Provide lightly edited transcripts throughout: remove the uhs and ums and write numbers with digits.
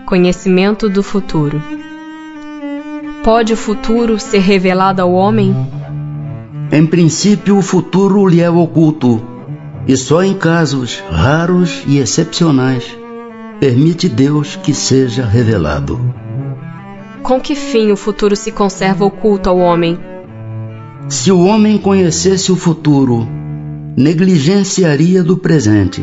Conhecimento do futuro. Pode o futuro ser revelado ao homem? Em princípio, o futuro lhe é oculto, e só em casos raros e excepcionais permite Deus que seja revelado. Com que fim o futuro se conserva oculto ao homem? Se o homem conhecesse o futuro, negligenciaria do presente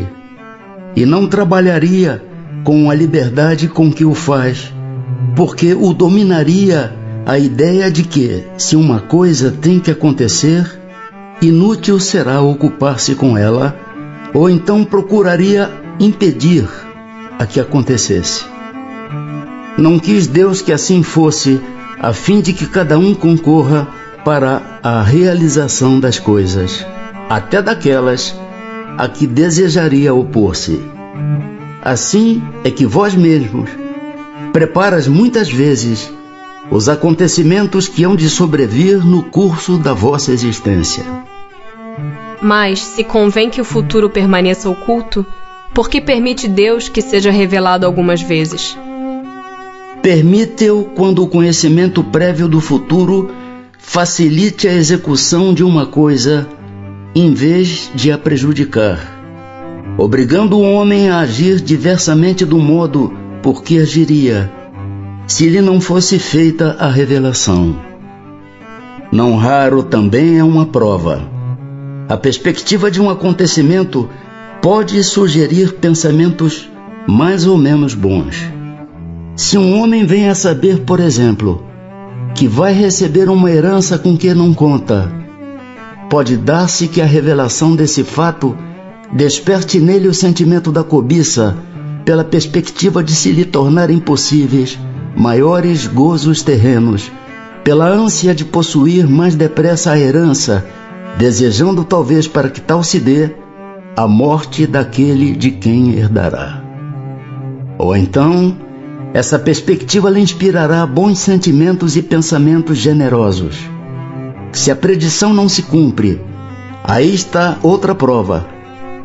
e não trabalharia com a liberdade com que o faz, porque o dominaria a ideia de que, se uma coisa tem que acontecer, inútil será ocupar-se com ela, ou então procuraria impedir a que acontecesse. Não quis Deus que assim fosse, a fim de que cada um concorra para a realização das coisas, até daquelas a que desejaria opor-se. Assim é que vós mesmos preparas muitas vezes os acontecimentos que hão de sobrevir no curso da vossa existência. Mas, se convém que o futuro permaneça oculto, por que permite Deus que seja revelado algumas vezes? Permite-o quando o conhecimento prévio do futuro facilite a execução de uma coisa, em vez de a prejudicar, obrigando o homem a agir diversamente do modo por que agiria, se lhe não fosse feita a revelação. Não raro também é uma prova. A perspectiva de um acontecimento pode sugerir pensamentos mais ou menos bons. Se um homem vem a saber, por exemplo, que vai receber uma herança com que não conta, pode dar-se que a revelação desse fato desperte nele o sentimento da cobiça, pela perspectiva de se lhe tornar impossíveis maiores gozos terrenos, pela ânsia de possuir mais depressa a herança, desejando talvez, para que tal se dê, a morte daquele de quem herdará. Ou então, essa perspectiva lhe inspirará bons sentimentos e pensamentos generosos. Se a predição não se cumpre, aí está outra prova,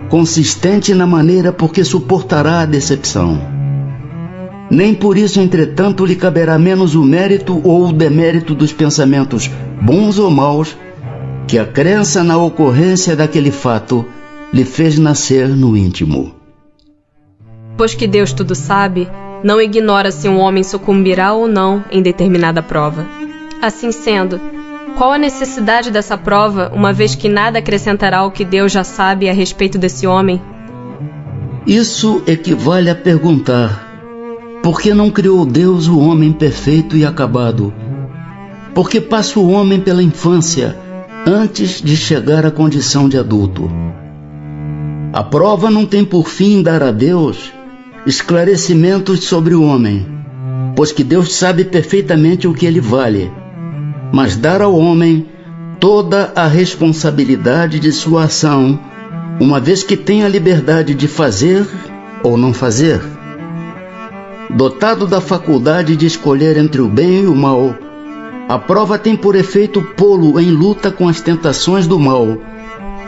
consistente na maneira por que suportará a decepção. Nem por isso, entretanto, lhe caberá menos o mérito ou o demérito dos pensamentos, bons ou maus, que a crença na ocorrência daquele fato lhe fez nascer no íntimo. Pois que Deus tudo sabe, não ignora se um homem sucumbirá ou não em determinada prova. Assim sendo, qual a necessidade dessa prova, uma vez que nada acrescentará ao que Deus já sabe a respeito desse homem? Isso equivale a perguntar: por que não criou Deus o homem perfeito e acabado? Por que passa o homem pela infância antes de chegar à condição de adulto? A prova não tem por fim dar a Deus esclarecimentos sobre o homem, pois que Deus sabe perfeitamente o que ele vale, mas dar ao homem toda a responsabilidade de sua ação, uma vez que tem a liberdade de fazer ou não fazer. Dotado da faculdade de escolher entre o bem e o mal, a prova tem por efeito pô-lo em luta com as tentações do mal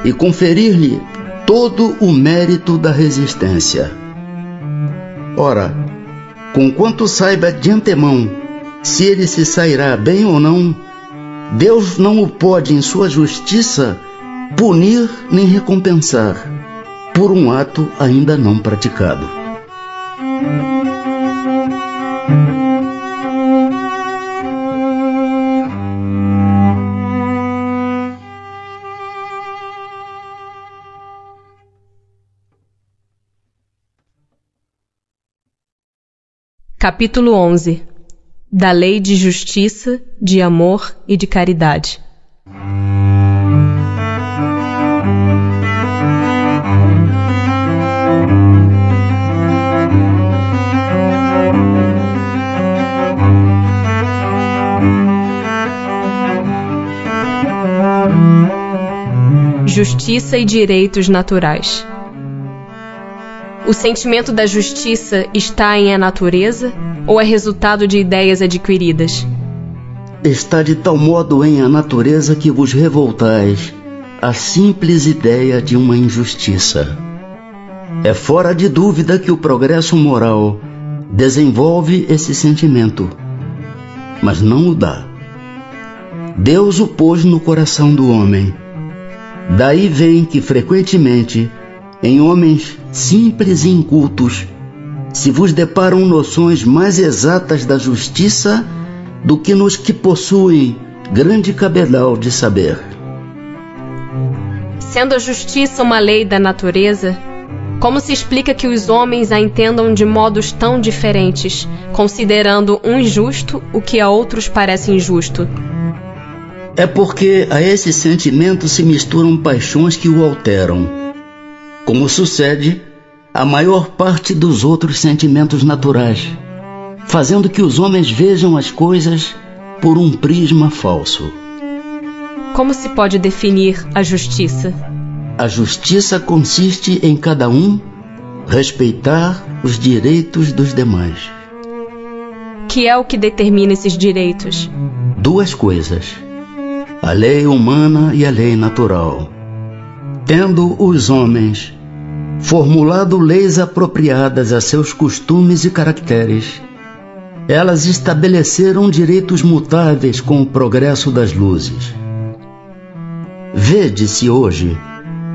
e conferir-lhe todo o mérito da resistência. Ora, conquanto saiba de antemão se ele se sairá bem ou não, Deus não o pode, em sua justiça, punir nem recompensar por um ato ainda não praticado. Capítulo 11. Da lei de justiça, de amor e de caridade. Justiça e direitos naturais. O sentimento da justiça está em a natureza ou é resultado de ideias adquiridas? Está de tal modo em a natureza que vos revoltais à simples ideia de uma injustiça. É fora de dúvida que o progresso moral desenvolve esse sentimento, mas não o dá. Deus o pôs no coração do homem. Daí vem que frequentemente, em homens simples e incultos, se vos deparam noções mais exatas da justiça do que nos que possuem grande cabedal de saber. Sendo a justiça uma lei da natureza, como se explica que os homens a entendam de modos tão diferentes, considerando um injusto o que a outros parece injusto? É porque a esse sentimento se misturam paixões que o alteram, como sucede a maior parte dos outros sentimentos naturais, fazendo que os homens vejam as coisas por um prisma falso. Como se pode definir a justiça? A justiça consiste em cada um respeitar os direitos dos demais. Que é o que determina esses direitos? Duas coisas: a lei humana e a lei natural. Tendo os homens formulado leis apropriadas a seus costumes e caracteres, elas estabeleceram direitos mutáveis com o progresso das luzes. Vede-se hoje,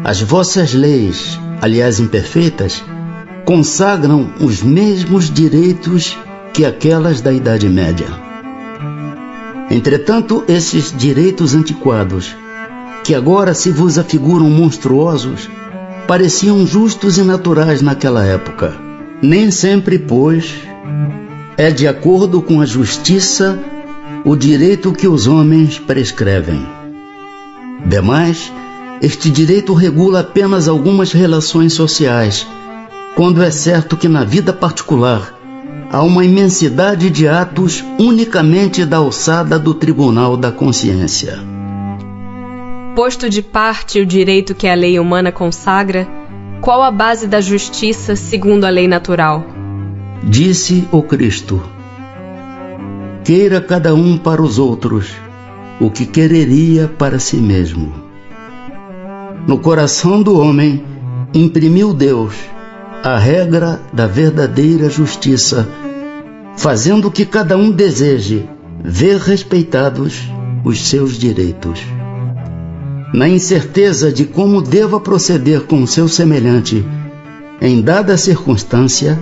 as vossas leis, aliás imperfeitas, consagram os mesmos direitos que aquelas da Idade Média. Entretanto, esses direitos antiquados, que agora se vos afiguram monstruosos, pareciam justos e naturais naquela época. Nem sempre, pois, é de acordo com a justiça o direito que os homens prescrevem. Demais, este direito regula apenas algumas relações sociais, quando é certo que na vida particular há uma imensidade de atos unicamente da alçada do tribunal da consciência. Posto de parte o direito que a lei humana consagra, qual a base da justiça segundo a lei natural? Disse o Cristo: queira cada um para os outros o que quereria para si mesmo. No coração do homem imprimiu Deus a regra da verdadeira justiça, fazendo que cada um deseje ver respeitados os seus direitos. Na incerteza de como deva proceder com seu semelhante em dada circunstância,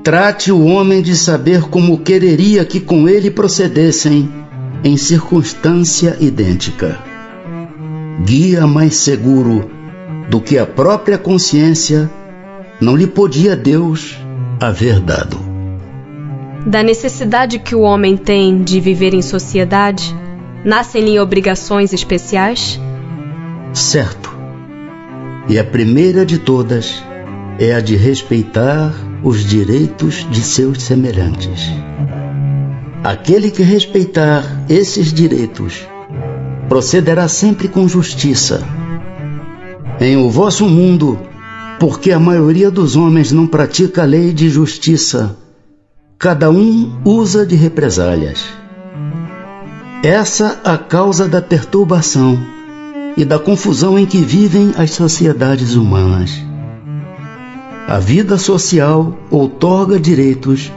trate o homem de saber como quereria que com ele procedessem em circunstância idêntica. Guia mais seguro do que a própria consciência não lhe podia Deus haver dado. Da necessidade que o homem tem de viver em sociedade, nascem-lhe obrigações especiais? Certo. E a primeira de todas é a de respeitar os direitos de seus semelhantes. Aquele que respeitar esses direitos procederá sempre com justiça. Em o vosso mundo, porque a maioria dos homens não pratica a lei de justiça, cada um usa de represálias. Essa a causa da perturbação e da confusão em que vivem as sociedades humanas. A vida social outorga direitos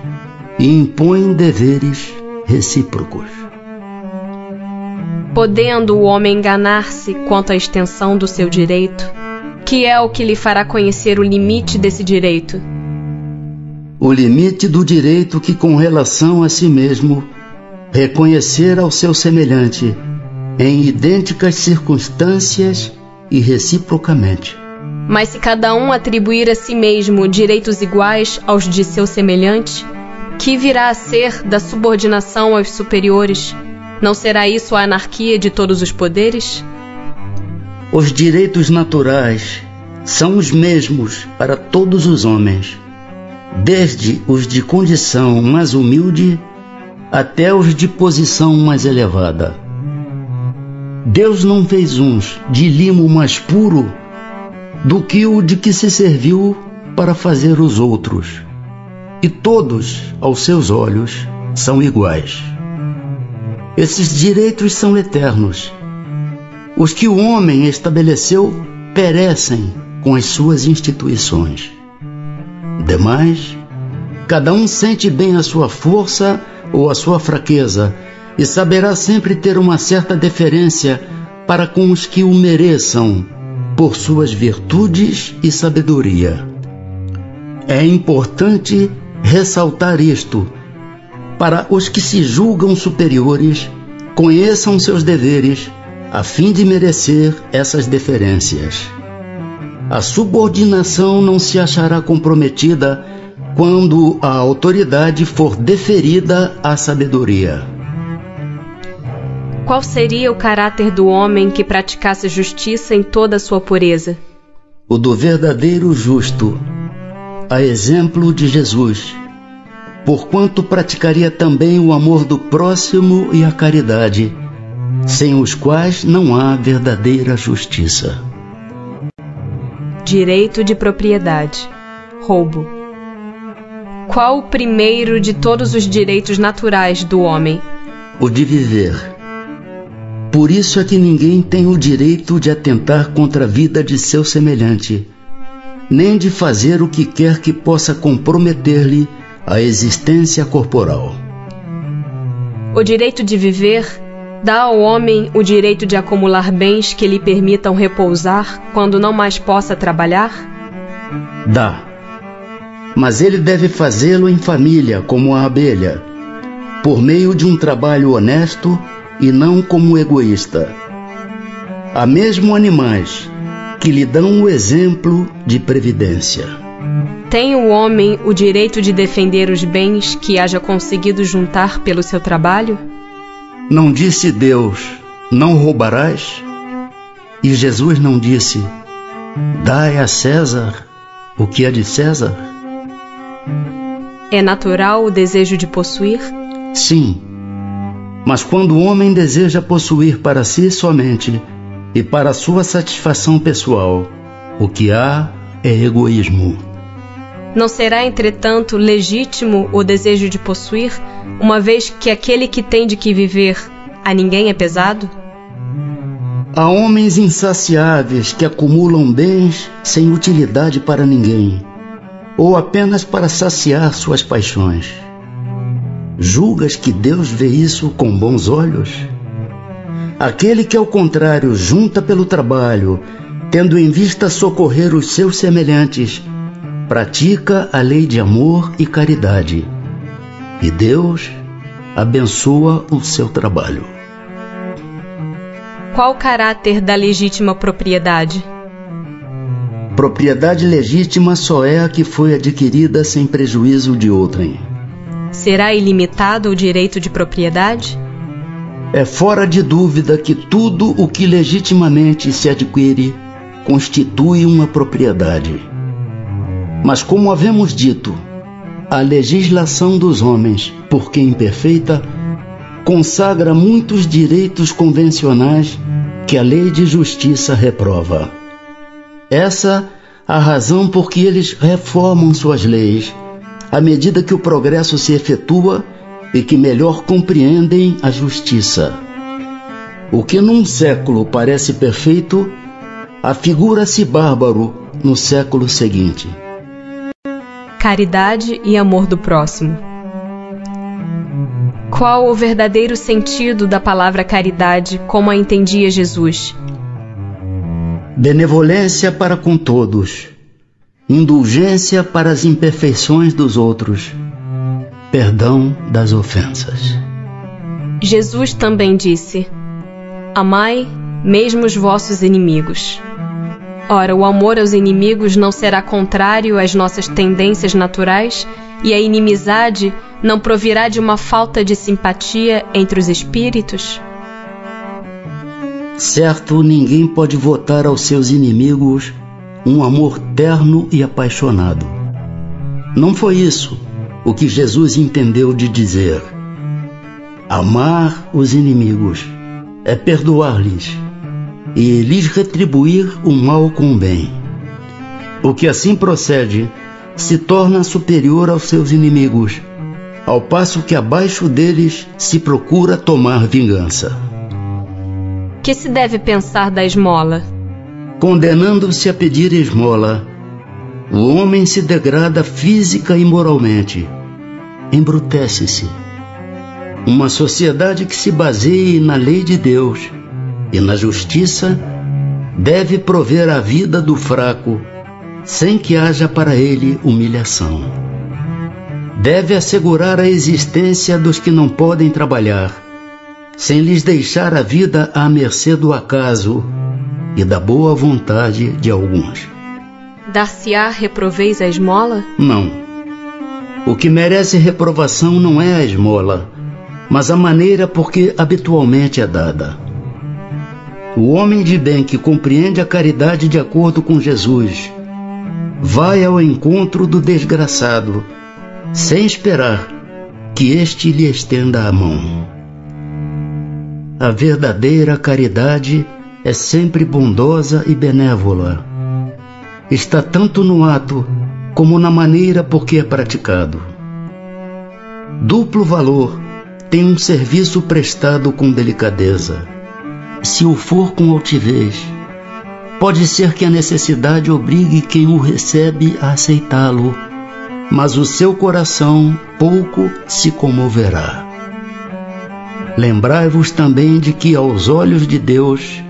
e impõe deveres recíprocos. Podendo o homem enganar-se quanto à extensão do seu direito, que é o que lhe fará conhecer o limite desse direito? O limite do direito que, com relação a si mesmo, reconhecer ao seu semelhante em idênticas circunstâncias e reciprocamente. Mas se cada um atribuir a si mesmo direitos iguais aos de seu semelhante, que virá a ser da subordinação aos superiores? Não será isso a anarquia de todos os poderes? Os direitos naturais são os mesmos para todos os homens, desde os de condição mais humilde até os de posição mais elevada. Deus não fez uns de limo mais puro do que o de que se serviu para fazer os outros, e todos, aos seus olhos, são iguais. Esses direitos são eternos. Os que o homem estabeleceu perecem com as suas instituições. Demais, Cada um sente bem a sua força ou a sua fraqueza e saberá sempre ter uma certa deferência para com os que o mereçam, por suas virtudes e sabedoria. É importante ressaltar isto, para os que se julgam superiores, conheçam seus deveres, a fim de merecer essas deferências. A subordinação não se achará comprometida quando a autoridade for deferida à sabedoria. Qual seria o caráter do homem que praticasse justiça em toda a sua pureza? O do verdadeiro justo, a exemplo de Jesus, porquanto praticaria também o amor do próximo e a caridade, sem os quais não há verdadeira justiça. Direito de propriedade. Roubo. Qual o primeiro de todos os direitos naturais do homem? O de viver. Por isso é que ninguém tem o direito de atentar contra a vida de seu semelhante, nem de fazer o que quer que possa comprometer-lhe a existência corporal. O direito de viver dá ao homem o direito de acumular bens que lhe permitam repousar quando não mais possa trabalhar? Dá. Mas ele deve fazê-lo em família, como a abelha, por meio de um trabalho honesto e não como egoísta. Há mesmo animais que lhe dão o exemplo de previdência. Tem o homem o direito de defender os bens que haja conseguido juntar pelo seu trabalho? Não disse Deus, não roubarás? E Jesus não disse, dai a César o que é de César? É natural o desejo de possuir? Sim, mas quando o homem deseja possuir para si somente e para sua satisfação pessoal, o que há é egoísmo. Não será, entretanto, legítimo o desejo de possuir, uma vez que aquele que tem de que viver a ninguém é pesado? Há homens insaciáveis que acumulam bens sem utilidade para ninguém, ou apenas para saciar suas paixões. Julgas que Deus vê isso com bons olhos? Aquele que, ao contrário, junta pelo trabalho, tendo em vista socorrer os seus semelhantes, pratica a lei de amor e caridade, e Deus abençoa o seu trabalho. Qual o caráter da legítima propriedade? Propriedade legítima só é a que foi adquirida sem prejuízo de outrem. Será ilimitado o direito de propriedade? É fora de dúvida que tudo o que legitimamente se adquire constitui uma propriedade. Mas como havemos dito, a legislação dos homens, porque imperfeita, consagra muitos direitos convencionais que a lei de justiça reprova. Essa a razão por que eles reformam suas leis, à medida que o progresso se efetua e que melhor compreendem a justiça. O que num século parece perfeito, afigura-se bárbaro no século seguinte. Caridade e amor do próximo. Qual o verdadeiro sentido da palavra caridade, como a entendia Jesus? Benevolência para com todos, indulgência para as imperfeições dos outros, perdão das ofensas. Jesus também disse: amai mesmo os vossos inimigos. Ora, o amor aos inimigos não será contrário às nossas tendências naturais e a inimizade não provirá de uma falta de simpatia entre os espíritos? Certo, ninguém pode votar aos seus inimigos um amor terno e apaixonado. Não foi isso o que Jesus entendeu de dizer. Amar os inimigos é perdoar-lhes e lhes retribuir o mal com o bem. O que assim procede se torna superior aos seus inimigos, ao passo que abaixo deles se procura tomar vingança. Que se deve pensar da esmola? Condenando-se a pedir esmola, o homem se degrada física e moralmente, embrutece-se. Uma sociedade que se baseie na lei de Deus e na justiça deve prover a vida do fraco, sem que haja para ele humilhação. Deve assegurar a existência dos que não podem trabalhar, sem lhes deixar a vida à mercê do acaso e da boa vontade de alguns. Dar-se-á reproveis a esmola? Não. O que merece reprovação não é a esmola, mas a maneira por que habitualmente é dada. O homem de bem que compreende a caridade de acordo com Jesus vai ao encontro do desgraçado, sem esperar que este lhe estenda a mão. A verdadeira caridade é sempre bondosa e benévola. Está tanto no ato como na maneira por que é praticado. Duplo valor tem um serviço prestado com delicadeza. Se o for com altivez, pode ser que a necessidade obrigue quem o recebe a aceitá-lo, mas o seu coração pouco se comoverá. Lembrai-vos também de que, aos olhos de Deus,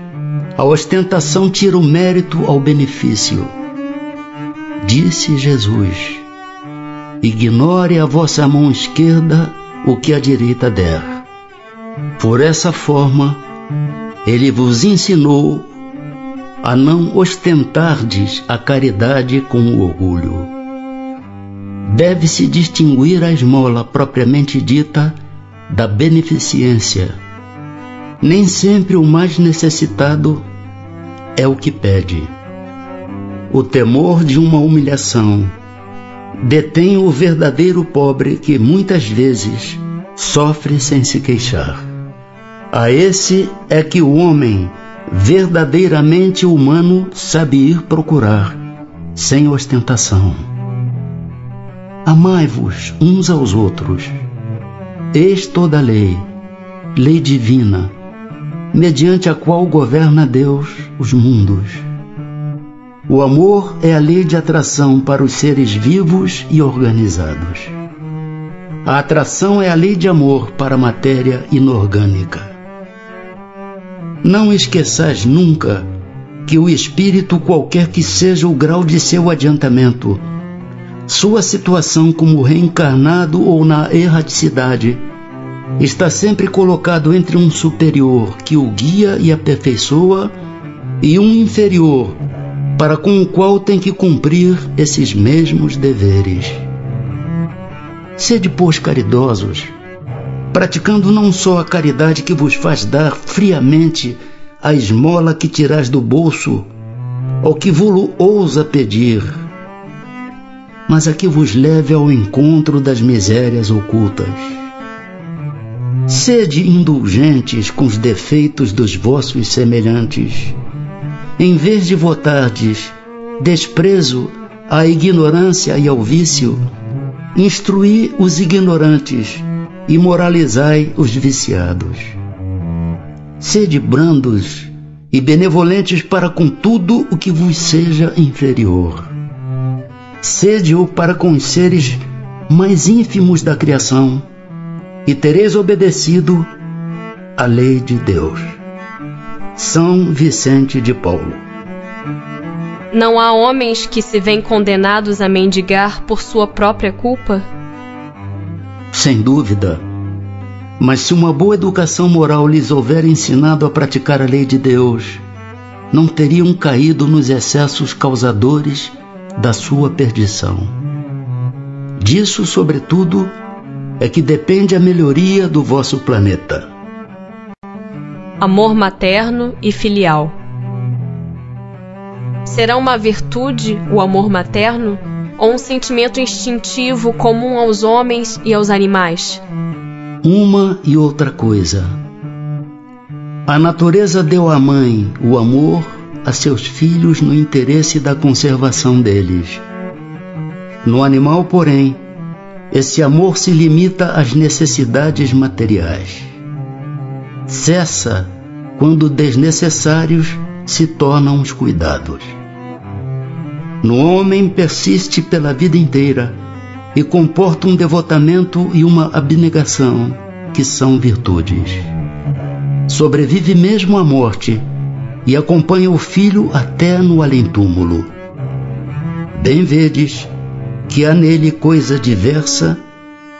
a ostentação tira o mérito ao benefício. Disse Jesus: ignore a vossa mão esquerda o que a direita der. Por essa forma, ele vos ensinou a não ostentardes a caridade com o orgulho. Deve-se distinguir a esmola propriamente dita da beneficência. Nem sempre o mais necessitado é o que pede. O temor de uma humilhação detém o verdadeiro pobre que muitas vezes sofre sem se queixar. A esse é que o homem verdadeiramente humano sabe ir procurar, sem ostentação. Amai-vos uns aos outros. Eis toda a lei, lei divina, mediante a qual governa Deus os mundos. O amor é a lei de atração para os seres vivos e organizados. A atração é a lei de amor para a matéria inorgânica. Não esqueçais nunca que o espírito, qualquer que seja o grau de seu adiantamento, sua situação como reencarnado ou na erraticidade, está sempre colocado entre um superior que o guia e aperfeiçoa e um inferior para com o qual tem que cumprir esses mesmos deveres. Sede, pois, caridosos, praticando não só a caridade que vos faz dar friamente a esmola que tirais do bolso, ou que vos ousa pedir, mas a que vos leve ao encontro das misérias ocultas. Sede indulgentes com os defeitos dos vossos semelhantes, em vez de votardes desprezo à ignorância e ao vício, instruí os ignorantes e moralizai os viciados. Sede brandos e benevolentes para com tudo o que vos seja inferior. Sede-o para com os seres mais ínfimos da criação, e tereis obedecido à lei de Deus. São Vicente de Paulo. Não há homens que se veem condenados a mendigar por sua própria culpa? Sem dúvida. Mas se uma boa educação moral lhes houver ensinado a praticar a lei de Deus, não teriam caído nos excessos causadores da sua perdição. Disso, sobretudo, é que depende a melhoria do vosso planeta. Amor materno e filial. Será uma virtude o amor materno ou um sentimento instintivo comum aos homens e aos animais? Uma e outra coisa. A natureza deu à mãe o amor a seus filhos no interesse da conservação deles. No animal, porém, esse amor se limita às necessidades materiais. Cessa quando desnecessários se tornam os cuidados. no homem persiste pela vida inteira e comporta um devotamento e uma abnegação, que são virtudes. Sobrevive mesmo à morte e acompanha o filho até no além-túmulo. Bem vedes que há nele coisa diversa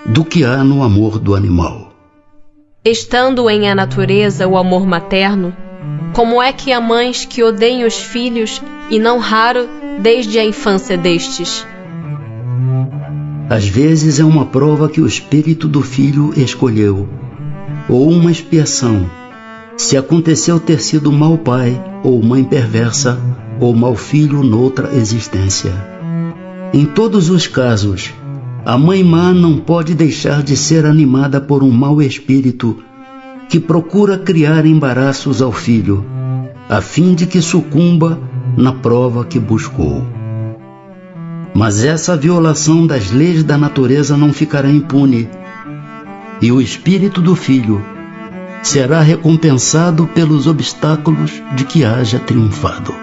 do que há no amor do animal. Estando em a natureza o amor materno, como é que há mães que odeiam os filhos, e não raro desde a infância destes? Às vezes é uma prova que o espírito do filho escolheu, ou uma expiação, se aconteceu ter sido mau pai, ou mãe perversa, ou mau filho noutra existência. Em todos os casos, a mãe má não pode deixar de ser animada por um mau espírito que procura criar embaraços ao filho, a fim de que sucumba na prova que buscou. Mas essa violação das leis da natureza não ficará impune, e o espírito do filho será recompensado pelos obstáculos de que haja triunfado.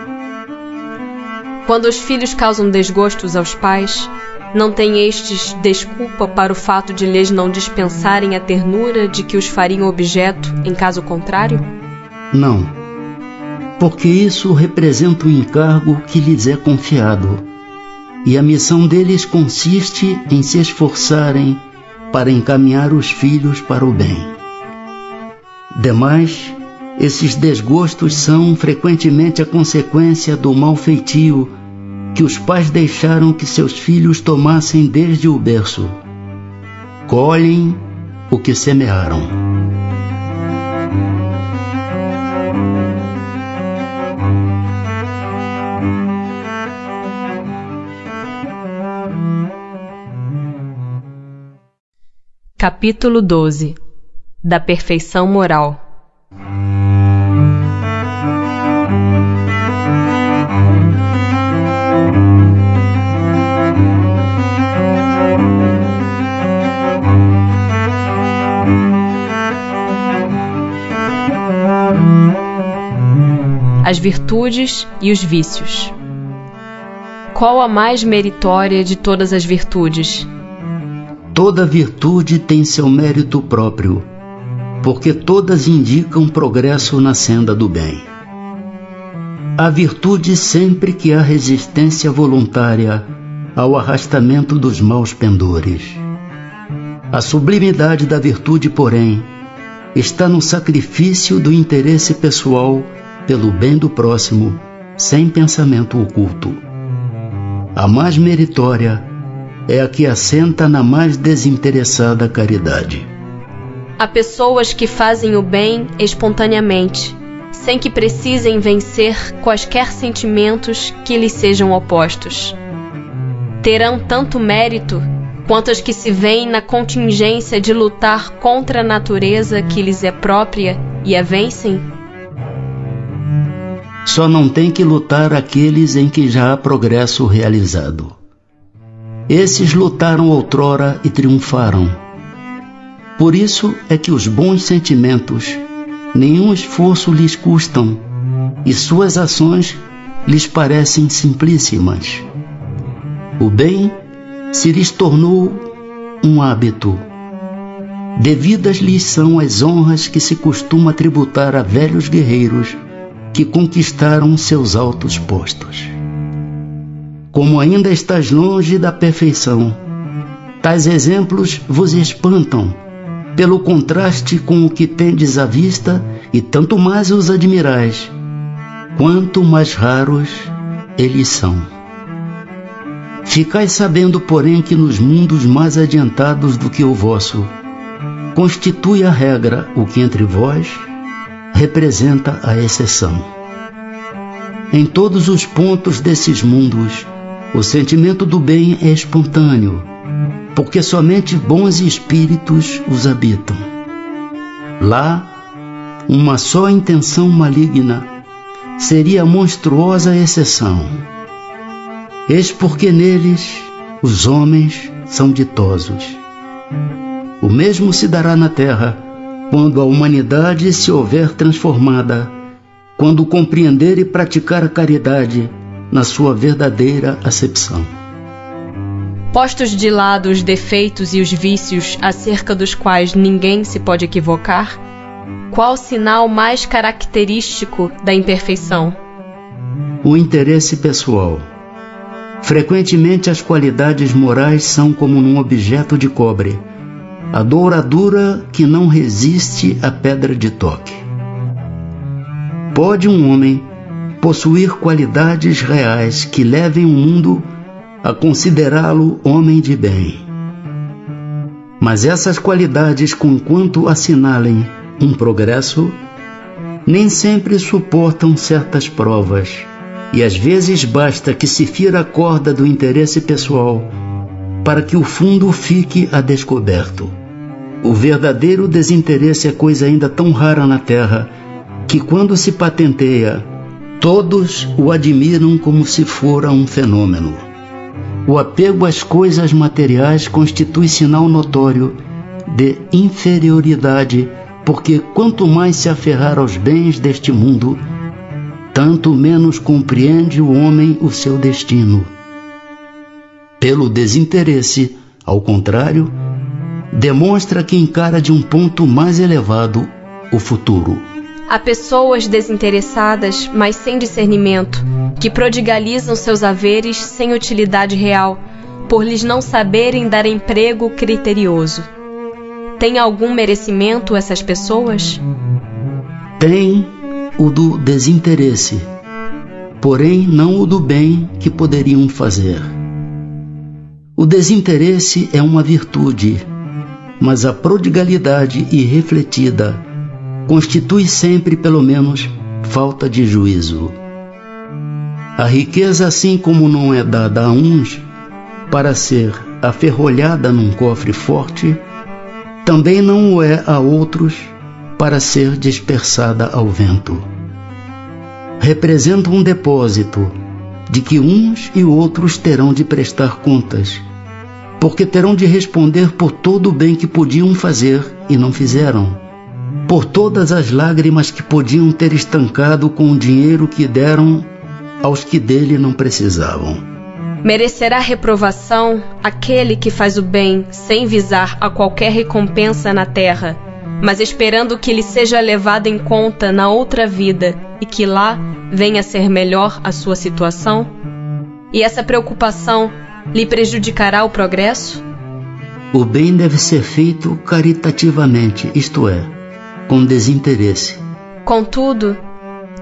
Quando os filhos causam desgostos aos pais, não têm estes desculpa para o fato de lhes não dispensarem a ternura de que os fariam objeto em caso contrário? Não, porque isso representa o encargo que lhes é confiado, e a missão deles consiste em se esforçarem para encaminhar os filhos para o bem. Demais, esses desgostos são frequentemente a consequência do mau feitio que os pais deixaram que seus filhos tomassem desde o berço. Colhem o que semearam. Capítulo 12. Da perfeição moral. As virtudes e os vícios. Qual a mais meritória de todas as virtudes? Toda virtude tem seu mérito próprio, porque todas indicam progresso na senda do bem. Há virtude sempre que há resistência voluntária ao arrastamento dos maus pendores. A sublimidade da virtude, porém, está no sacrifício do interesse pessoal pelo bem do próximo, sem pensamento oculto. A mais meritória é a que assenta na mais desinteressada caridade. Há pessoas que fazem o bem espontaneamente, sem que precisem vencer quaisquer sentimentos que lhes sejam opostos. Terão tanto mérito quanto as que se veem na contingência de lutar contra a natureza que lhes é própria e a vencem? Só não tem que lutar aqueles em que já há progresso realizado. Esses lutaram outrora e triunfaram. Por isso é que os bons sentimentos nenhum esforço lhes custam e suas ações lhes parecem simplíssimas. O bem se lhes tornou um hábito. Devidas lhes são as honras que se costuma tributar a velhos guerreiros que conquistaram seus altos postos. Como ainda estás longe da perfeição, tais exemplos vos espantam, pelo contraste com o que tendes à vista, e tanto mais os admirais, quanto mais raros eles são. Ficais sabendo, porém, que nos mundos mais adiantados do que o vosso, constitui a regra o que entre vós representa a exceção. Em todos os pontos desses mundos, o sentimento do bem é espontâneo, porque somente bons espíritos os habitam. Lá, uma só intenção maligna seria a monstruosa exceção. Eis porque neles os homens são ditosos. O mesmo se dará na terra, quando a humanidade se houver transformada, quando compreender e praticar a caridade, na sua verdadeira acepção. Postos de lado os defeitos e os vícios acerca dos quais ninguém se pode equivocar, qual o sinal mais característico da imperfeição? O interesse pessoal. Frequentemente as qualidades morais são como num objeto de cobre, a douradura que não resiste à pedra de toque. Pode um homem possuir qualidades reais que levem o mundo a considerá-lo homem de bem. Mas essas qualidades, conquanto assinalem um progresso, nem sempre suportam certas provas, e às vezes basta que se fira a corda do interesse pessoal para que o fundo fique a descoberto. O verdadeiro desinteresse é coisa ainda tão rara na Terra que, quando se patenteia, todos o admiram como se fora um fenômeno. O apego às coisas materiais constitui sinal notório de inferioridade, porque quanto mais se aferrar aos bens deste mundo, tanto menos compreende o homem o seu destino. Pelo desinteresse, ao contrário, demonstra que encara de um ponto mais elevado o futuro. Há pessoas desinteressadas, mas sem discernimento, que prodigalizam seus haveres sem utilidade real, por lhes não saberem dar emprego criterioso. Tem algum merecimento essas pessoas? Tem o do desinteresse, porém não o do bem que poderiam fazer. O desinteresse é uma virtude, mas a prodigalidade irrefletida constitui sempre, pelo menos, falta de juízo. A riqueza, assim como não é dada a uns para ser aferrolhada num cofre forte, também não o é a outros para ser dispersada ao vento. Representa um depósito de que uns e outros terão de prestar contas, porque terão de responder por todo o bem que podiam fazer e não fizeram, por todas as lágrimas que podiam ter estancado com o dinheiro que deram aos que dele não precisavam. Merecerá reprovação aquele que faz o bem sem visar a qualquer recompensa na terra, mas esperando que lhe seja levado em conta na outra vida e que lá venha a ser melhor a sua situação? E essa preocupação lhe prejudicará o progresso? O bem deve ser feito caritativamente, isto é, com desinteresse. Contudo,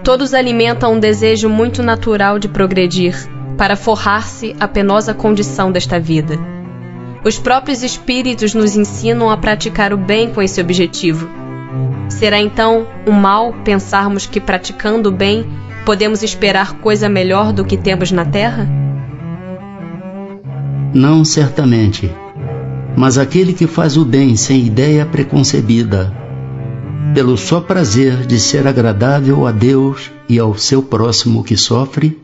todos alimentam um desejo muito natural de progredir, para forrar-se a penosa condição desta vida. Os próprios espíritos nos ensinam a praticar o bem com esse objetivo. Será então um mal pensarmos que praticando o bem podemos esperar coisa melhor do que temos na terra? Não, certamente. Mas aquele que faz o bem sem ideia preconcebida, pelo só prazer de ser agradável a Deus e ao seu próximo que sofre,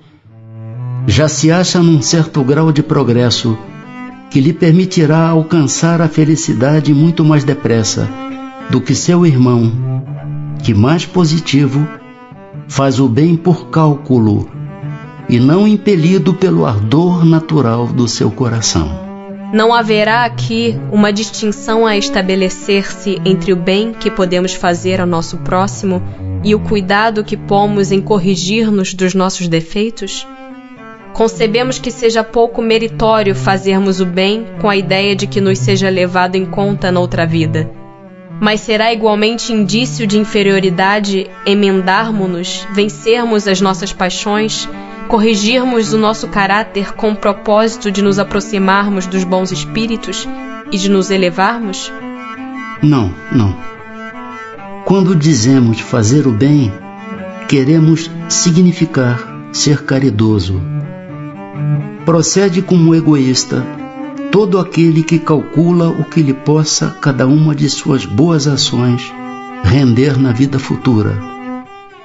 já se acha num certo grau de progresso que lhe permitirá alcançar a felicidade muito mais depressa do que seu irmão, que mais positivo, faz o bem por cálculo e não impelido pelo ardor natural do seu coração. Não haverá aqui uma distinção a estabelecer-se entre o bem que podemos fazer ao nosso próximo e o cuidado que pomos em corrigir-nos dos nossos defeitos? Concebemos que seja pouco meritório fazermos o bem com a ideia de que nos seja levado em conta noutra vida. Mas será igualmente indício de inferioridade emendarmos-nos, vencermos as nossas paixões, corrigirmos o nosso caráter com o propósito de nos aproximarmos dos bons espíritos e de nos elevarmos? Não. Quando dizemos fazer o bem, queremos significar ser caridoso. Procede como egoísta todo aquele que calcula o que lhe possa cada uma de suas boas ações render na vida futura,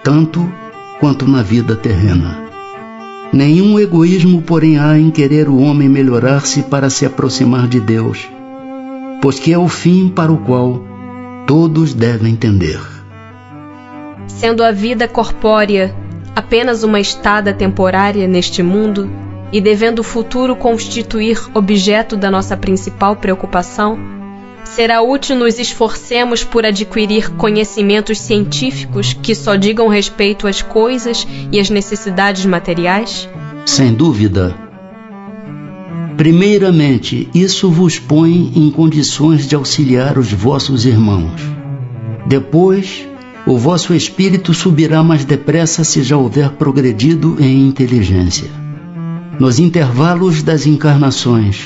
tanto quanto na vida terrena. Nenhum egoísmo, porém, há em querer o homem melhorar-se para se aproximar de Deus, pois que é o fim para o qual todos devem tender. Sendo a vida corpórea apenas uma estada temporária neste mundo e devendo o futuro constituir objeto da nossa principal preocupação, será útil nos esforcemos por adquirir conhecimentos científicos que só digam respeito às coisas e às necessidades materiais? Sem dúvida. Primeiramente, isso vos põe em condições de auxiliar os vossos irmãos. Depois, o vosso espírito subirá mais depressa se já houver progredido em inteligência. Nos intervalos das encarnações,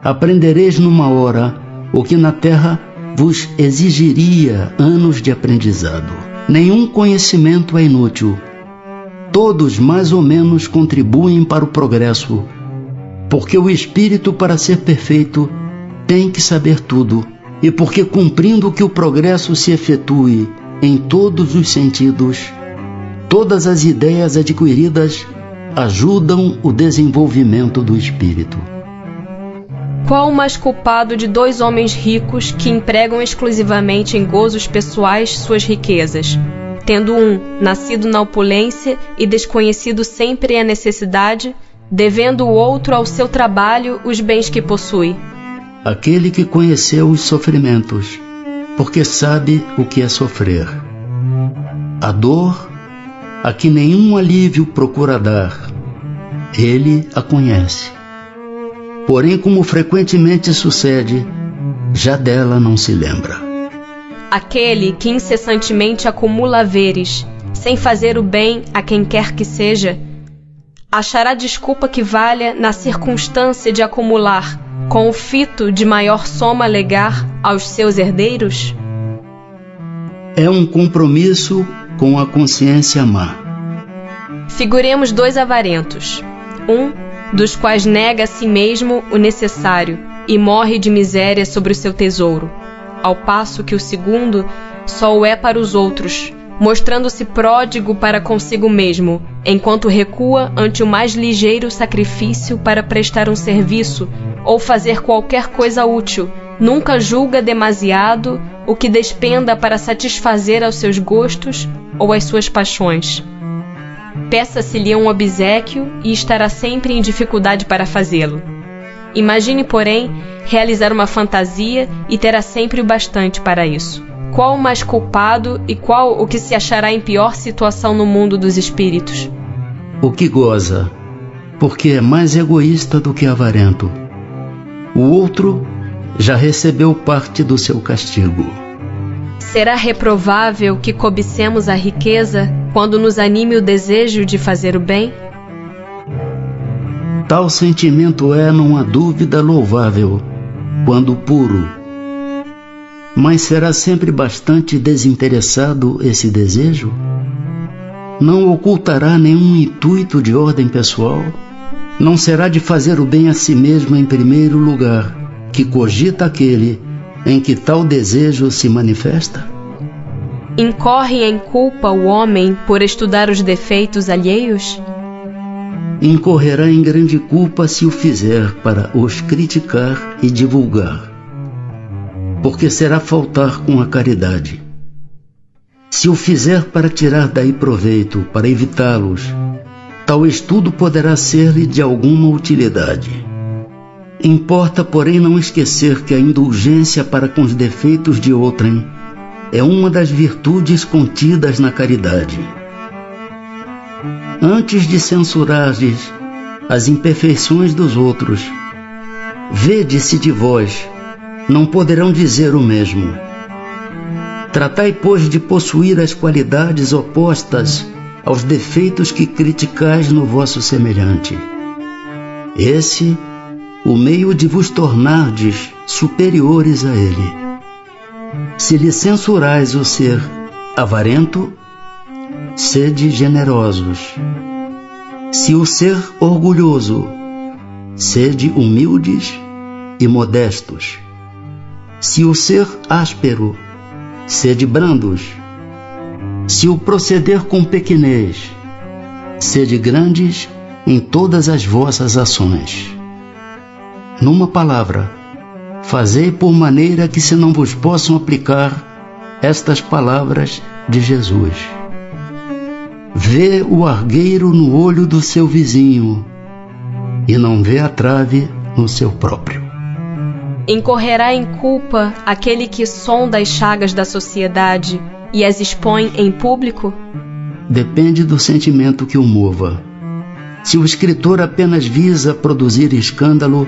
aprendereis numa hora o que na Terra vos exigiria anos de aprendizado. Nenhum conhecimento é inútil. Todos mais ou menos contribuem para o progresso, porque o espírito, para ser perfeito, tem que saber tudo, e porque, cumprindo que o progresso se efetue em todos os sentidos, todas as ideias adquiridas ajudam o desenvolvimento do espírito. Qual o mais culpado de 2 homens ricos que empregam exclusivamente em gozos pessoais suas riquezas, tendo um nascido na opulência e desconhecido sempre a necessidade, devendo o outro ao seu trabalho os bens que possui? Aquele que conheceu os sofrimentos, porque sabe o que é sofrer. A dor, a que nenhum alívio procura dar, ele a conhece. Porém, como frequentemente sucede, já dela não se lembra. Aquele que incessantemente acumula haveres, sem fazer o bem a quem quer que seja, achará desculpa que valha na circunstância de acumular, com o fito de maior soma legar aos seus herdeiros? É um compromisso com a consciência má. Figuremos 2 avarentos, um dos quais nega a si mesmo o necessário e morre de miséria sobre o seu tesouro, ao passo que o segundo só o é para os outros, mostrando-se pródigo para consigo mesmo, enquanto recua ante o mais ligeiro sacrifício para prestar um serviço ou fazer qualquer coisa útil, nunca julga demasiado o que despenda para satisfazer aos seus gostos ou às suas paixões. Peça-se-lhe um obséquio e estará sempre em dificuldade para fazê-lo. Imagine, porém, realizar uma fantasia e terá sempre o bastante para isso. Qual o mais culpado e qual o que se achará em pior situação no mundo dos espíritos? O que goza, porque é mais egoísta do que avarento. O outro já recebeu parte do seu castigo. Será reprovável que cobicemos a riqueza quando nos anime o desejo de fazer o bem? Tal sentimento é, não há dúvida, louvável, quando puro. Mas será sempre bastante desinteressado esse desejo? Não ocultará nenhum intuito de ordem pessoal? Não será de fazer o bem a si mesmo em primeiro lugar, que cogita aquele em que tal desejo se manifesta? Incorre em culpa o homem por estudar os defeitos alheios? Incorrerá em grande culpa se o fizer para os criticar e divulgar, porque será faltar com a caridade. Se o fizer para tirar daí proveito, para evitá-los, tal estudo poderá ser-lhe de alguma utilidade. Importa, porém, não esquecer que a indulgência para com os defeitos de outrem é uma das virtudes contidas na caridade. Antes de censurardes as imperfeições dos outros, vede se de vós não poderão dizer o mesmo. Tratai, pois, de possuir as qualidades opostas aos defeitos que criticais no vosso semelhante. Esse o meio de vos tornardes superiores a ele. Se lhe censurais o ser avarento, sede generosos. Se o ser orgulhoso, sede humildes e modestos. Se o ser áspero, sede brandos. Se o proceder com pequenez, sede grandes em todas as vossas ações. Numa palavra, fazei por maneira que se não vos possam aplicar estas palavras de Jesus. vê o argueiro no olho do seu vizinho e não vê a trave no seu próprio. Incorrerá em culpa aquele que sonda as chagas da sociedade e as expõe em público? Depende do sentimento que o mova. Se o escritor apenas visa produzir escândalo,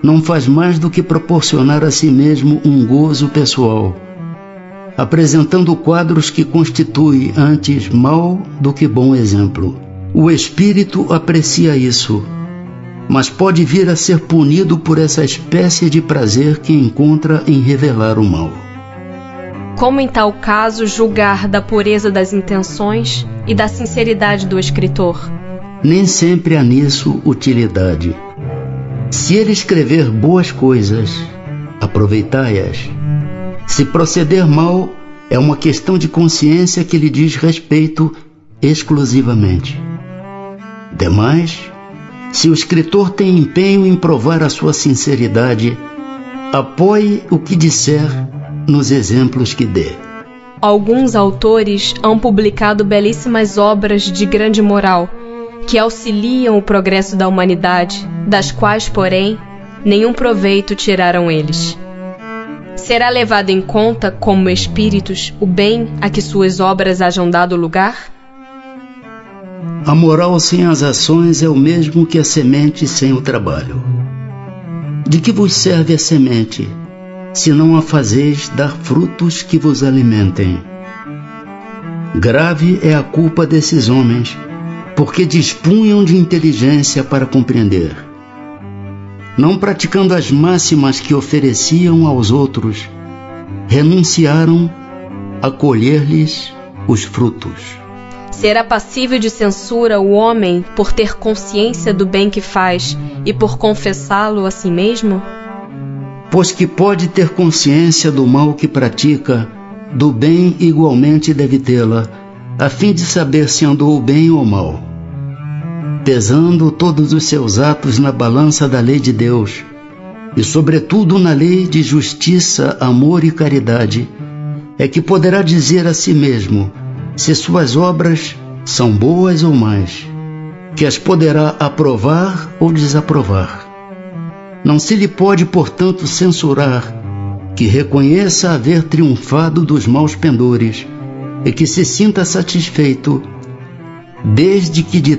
não faz mais do que proporcionar a si mesmo um gozo pessoal, apresentando quadros que constituem antes mau do que bom exemplo. O espírito aprecia isso, mas pode vir a ser punido por essa espécie de prazer que encontra em revelar o mal. Como em tal caso julgar da pureza das intenções e da sinceridade do escritor? Nem sempre há nisso utilidade. Se ele escrever boas coisas, aproveitai-as. Se proceder mal, é uma questão de consciência que lhe diz respeito exclusivamente. Demais, se o escritor tem empenho em provar a sua sinceridade, apoie o que disser nos exemplos que dê. Alguns autores han publicado belíssimas obras de grande moral, que auxiliam o progresso da humanidade, das quais, porém, nenhum proveito tiraram eles. Será levado em conta, como espíritos, o bem a que suas obras hajam dado lugar? A moral sem as ações é o mesmo que a semente sem o trabalho. De que vos serve a semente, se não a fazeis dar frutos que vos alimentem? Grave é a culpa desses homens, porque dispunham de inteligência para compreender. Não praticando as máximas que ofereciam aos outros, renunciaram a colher-lhes os frutos. Será passível de censura o homem por ter consciência do bem que faz e por confessá-lo a si mesmo? Pois que pode ter consciência do mal que pratica, do bem igualmente deve tê-la, a fim de saber se andou bem ou mal. Pesando todos os seus atos na balança da lei de Deus, e sobretudo na lei de justiça, amor e caridade, é que poderá dizer a si mesmo se suas obras são boas ou más, que as poderá aprovar ou desaprovar. Não se lhe pode, portanto, censurar que reconheça haver triunfado dos maus pendores e que se sinta satisfeito, desde que de